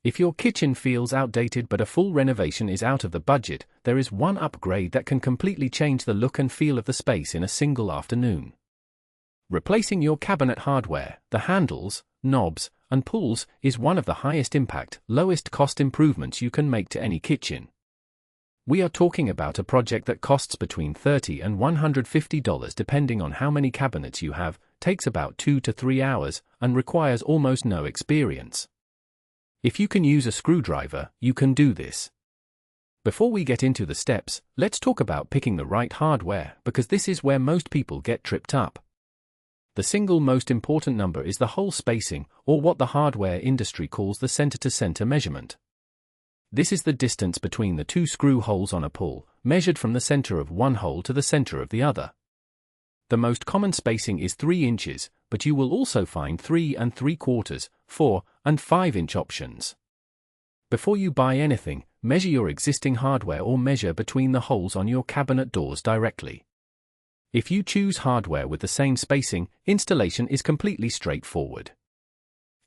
If your kitchen feels outdated but a full renovation is out of the budget, there is one upgrade that can completely change the look and feel of the space in a single afternoon. Replacing your cabinet hardware, the handles, knobs, and pulls, is one of the highest impact, lowest cost improvements you can make to any kitchen. We are talking about a project that costs between $30 and $150 depending on how many cabinets you have, takes about 2 to 3 hours, and requires almost no experience. If you can use a screwdriver, you can do this. Before we get into the steps, let's talk about picking the right hardware, because this is where most people get tripped up. The single most important number is the hole spacing, or what the hardware industry calls the center-to-center measurement. This is the distance between the two screw holes on a pull, measured from the center of one hole to the center of the other. The most common spacing is 3 inches, but you will also find 3 3/4, 4, and 5-inch options. Before you buy anything, measure your existing hardware or measure between the holes on your cabinet doors directly. If you choose hardware with the same spacing, installation is completely straightforward.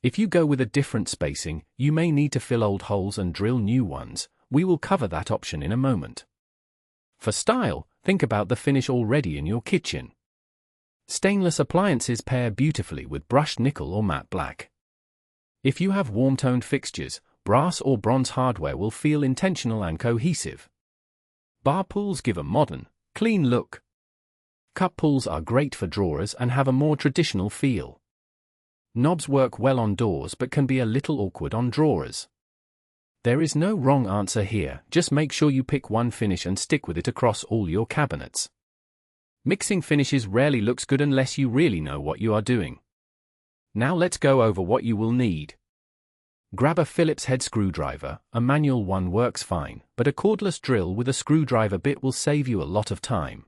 If you go with a different spacing, you may need to fill old holes and drill new ones. We will cover that option in a moment. For style, think about the finish already in your kitchen. Stainless appliances pair beautifully with brushed nickel or matte black. If you have warm-toned fixtures, brass or bronze hardware will feel intentional and cohesive. Bar pulls give a modern, clean look. Cup pulls are great for drawers and have a more traditional feel. Knobs work well on doors but can be a little awkward on drawers. There is no wrong answer here, just make sure you pick one finish and stick with it across all your cabinets. Mixing finishes rarely looks good unless you really know what you are doing. Now let's go over what you will need. Grab a Phillips head screwdriver. A manual one works fine, but a cordless drill with a screwdriver bit will save you a lot of time.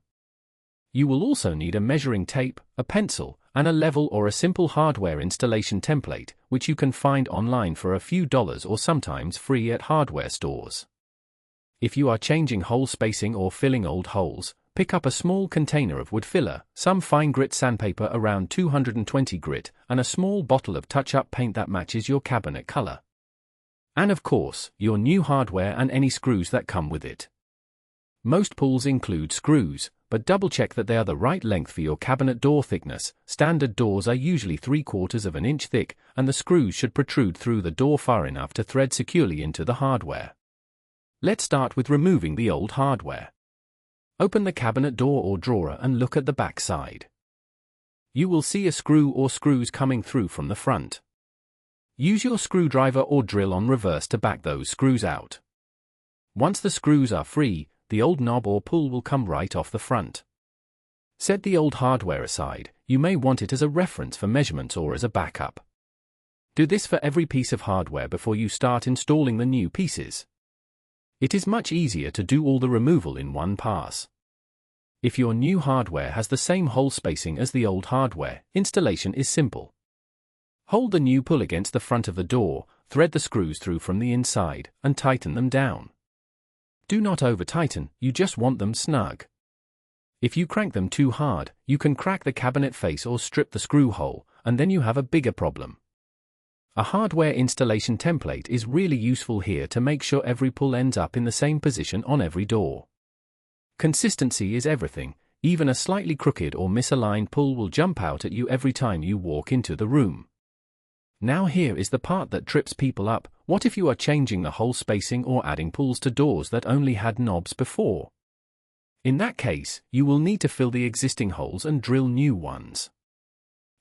You will also need a measuring tape, a pencil, and a level or a simple hardware installation template, which you can find online for a few dollars or sometimes free at hardware stores. If you are changing hole spacing or filling old holes, pick up a small container of wood filler, some fine grit sandpaper around 220 grit, and a small bottle of touch-up paint that matches your cabinet color. And of course, your new hardware and any screws that come with it. Most pulls include screws, but double-check that they are the right length for your cabinet door thickness. Standard doors are usually 3/4 of an inch thick, and the screws should protrude through the door far enough to thread securely into the hardware. Let's start with removing the old hardware. Open the cabinet door or drawer and look at the back side. You will see a screw or screws coming through from the front. Use your screwdriver or drill on reverse to back those screws out. Once the screws are free, the old knob or pull will come right off the front. Set the old hardware aside. You may want it as a reference for measurements or as a backup. Do this for every piece of hardware before you start installing the new pieces. It is much easier to do all the removal in one pass. If your new hardware has the same hole spacing as the old hardware, installation is simple. Hold the new pull against the front of the door, thread the screws through from the inside, and tighten them down. Do not over-tighten, you just want them snug. If you crank them too hard, you can crack the cabinet face or strip the screw hole, and then you have a bigger problem. A hardware installation template is really useful here to make sure every pull ends up in the same position on every door. Consistency is everything. Even a slightly crooked or misaligned pull will jump out at you every time you walk into the room. Now here is the part that trips people up. What if you are changing the hole spacing or adding pulls to doors that only had knobs before? In that case, you will need to fill the existing holes and drill new ones.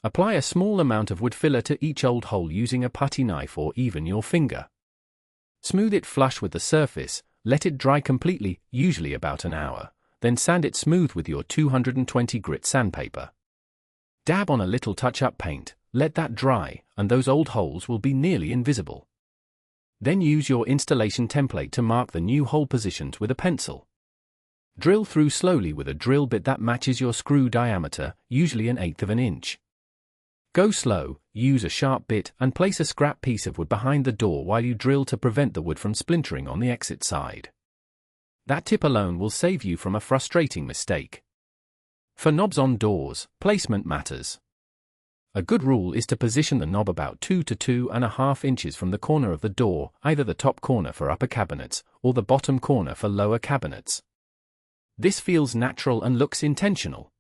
Apply a small amount of wood filler to each old hole using a putty knife or even your finger. Smooth it flush with the surface, let it dry completely, usually about an hour, then sand it smooth with your 220 grit sandpaper. Dab on a little touch-up paint, let that dry, and those old holes will be nearly invisible. Then use your installation template to mark the new hole positions with a pencil. Drill through slowly with a drill bit that matches your screw diameter, usually 1/8 of an inch. Go slow, use a sharp bit, and place a scrap piece of wood behind the door while you drill to prevent the wood from splintering on the exit side. That tip alone will save you from a frustrating mistake. For knobs on doors, placement matters. A good rule is to position the knob about 2 to 2.5 inches from the corner of the door, either the top corner for upper cabinets, or the bottom corner for lower cabinets. This feels natural and looks intentional.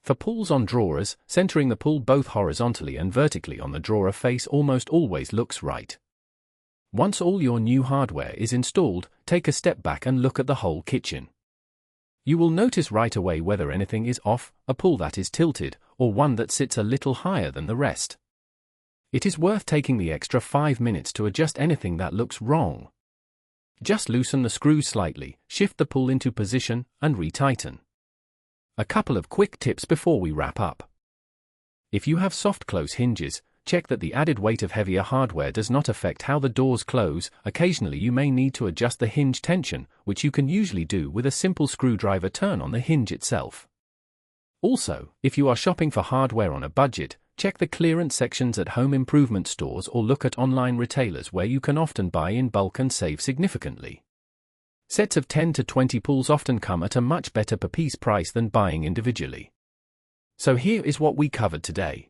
For pulls on drawers, centering the pull both horizontally and vertically on the drawer face almost always looks right. Once all your new hardware is installed, take a step back and look at the whole kitchen. You will notice right away whether anything is off, a pull that is tilted, or one that sits a little higher than the rest. It is worth taking the extra 5 minutes to adjust anything that looks wrong. Just loosen the screws slightly, shift the pull into position, and retighten. A couple of quick tips before we wrap up. If you have soft close hinges, check that the added weight of heavier hardware does not affect how the doors close. Occasionally you may need to adjust the hinge tension, which you can usually do with a simple screwdriver turn on the hinge itself. Also, if you are shopping for hardware on a budget, check the clearance sections at home improvement stores or look at online retailers where you can often buy in bulk and save significantly. Sets of 10 to 20 pulls often come at a much better per piece price than buying individually. So here is what we covered today.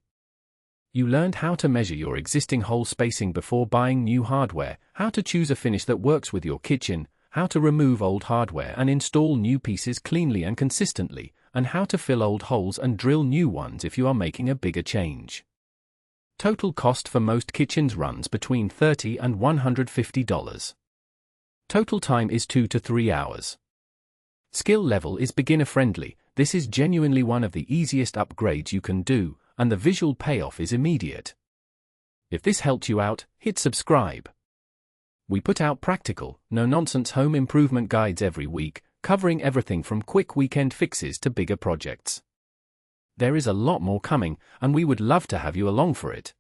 You learned how to measure your existing hole spacing before buying new hardware, how to choose a finish that works with your kitchen, how to remove old hardware and install new pieces cleanly and consistently, and how to fill old holes and drill new ones if you are making a bigger change. Total cost for most kitchens runs between $30 and $150. Total time is 2 to 3 hours. Skill level is beginner friendly. This is genuinely one of the easiest upgrades you can do, and the visual payoff is immediate. If this helped you out, hit subscribe. We put out practical, no-nonsense home improvement guides every week, covering everything from quick weekend fixes to bigger projects. There is a lot more coming, and we would love to have you along for it.